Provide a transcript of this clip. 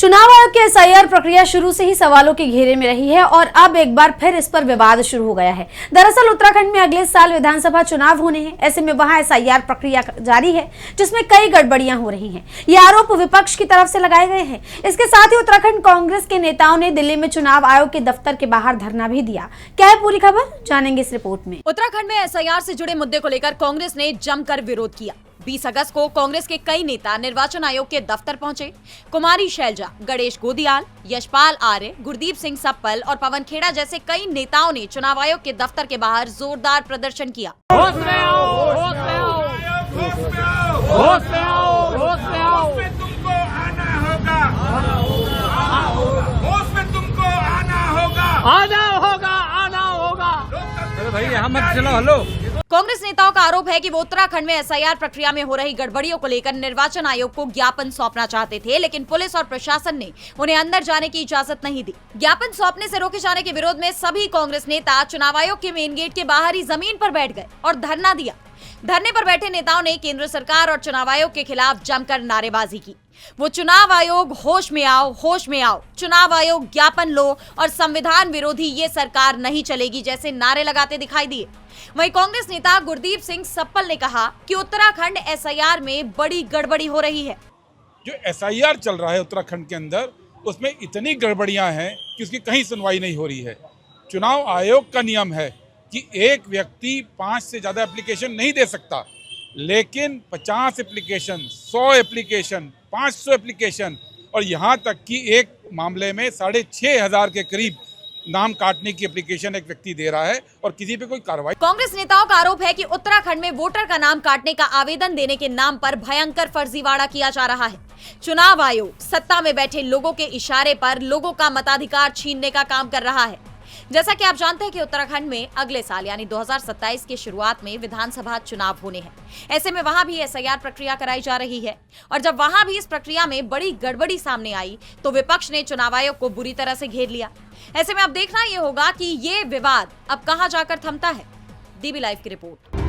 चुनाव आयोग की एसआईआर प्रक्रिया शुरू से ही सवालों के घेरे में रही है और अब एक बार फिर इस पर विवाद शुरू हो गया है। दरअसल उत्तराखंड में अगले साल विधानसभा चुनाव होने हैं। ऐसे में वहां एसआईआर प्रक्रिया जारी है जिसमें कई गड़बड़ियां हो रही हैं। ये आरोप विपक्ष की तरफ से लगाए गए हैं। इसके साथ ही उत्तराखंड कांग्रेस के नेताओं ने दिल्ली में चुनाव आयोग के दफ्तर के बाहर धरना भी दिया। क्या है पूरी खबर, जानेंगे इस रिपोर्ट में। उत्तराखंड में एसआईआर से जुड़े मुद्दे को लेकर कांग्रेस ने जमकर विरोध किया। 20 अगस्त को कांग्रेस के कई नेता निर्वाचन आयोग के दफ्तर पहुंचे। कुमारी शैलजा, गणेश गोदियाल, यशपाल आर्य, गुरदीप सिंह सप्पल और पवन खेड़ा जैसे कई नेताओं ने चुनाव आयोग के दफ्तर के बाहर जोरदार प्रदर्शन किया। होश में आओ, होश में आओ, होश में आओ, होश में आओ, होश में आओ, होश में तुमको आना होगा, होश में तुमको आना होगा, आना होगा, आना होगा। अरे भाई हम मत चलो, हेलो। कांग्रेस नेताओं का आरोप है कि वो उत्तराखंड में एसआईआर प्रक्रिया में हो रही गड़बड़ियों को लेकर निर्वाचन आयोग को ज्ञापन सौंपना चाहते थे, लेकिन पुलिस और प्रशासन ने उन्हें अंदर जाने की इजाजत नहीं दी। ज्ञापन सौंपने से रोके जाने के विरोध में सभी कांग्रेस नेता चुनाव आयोग के मेन गेट के बाहर ही जमीन पर बैठ गए और धरना दिया। धरने पर बैठे नेताओं ने केंद्र सरकार और चुनाव आयोग के खिलाफ जमकर नारेबाजी की। वो चुनाव आयोग होश में आओ, होश में आओ, चुनाव आयोग ज्ञापन लो और संविधान विरोधी ये सरकार नहीं चलेगी जैसे नारे लगाते दिखाई दिए। वहीं कांग्रेस नेता गुरदीप सिंह सप्पल ने कहा कि उत्तराखंड एसआईआर में बड़ी गड़बड़ी हो रही है। जो एसआईआर चल रहा है उत्तराखंड के अंदर, उसमें इतनी गड़बड़ियां हैं कि उसकी कहीं सुनवाई नहीं हो रही है। चुनाव आयोग का नियम है कि एक व्यक्ति 5 से ज़्यादा एप्लीकेशन नहीं दे सकता, लेकिन 50 एप्लीकेशन, 100 एप्लीकेशन, 500 एप्लीकेशन और यहाँ तक कि एक मामले में 6,500 के करीब नाम काटने की एप्लीकेशन एक व्यक्ति दे रहा है और किसी पे कोई कार्रवाई। कांग्रेस नेताओं का आरोप है कि उत्तराखंड में वोटर का नाम काटने का आवेदन देने के नाम पर भयंकर फर्जीवाड़ा किया जा रहा है। चुनाव आयोग सत्ता में बैठे लोगों के इशारे पर लोगों का मताधिकार छीनने का काम कर रहा है। जैसा कि आप जानते हैं कि उत्तराखंड में अगले साल यानी 2027 की शुरुआत में विधानसभा चुनाव होने हैं। ऐसे में वहां भी एसआईआर प्रक्रिया कराई जा रही है और जब वहां भी इस प्रक्रिया में बड़ी गड़बड़ी सामने आई तो विपक्ष ने चुनाव आयोग को बुरी तरह से घेर लिया। ऐसे में अब देखना ये होगा कि ये विवाद अब कहां जाकर थमता है। डीबी लाइव की रिपोर्ट।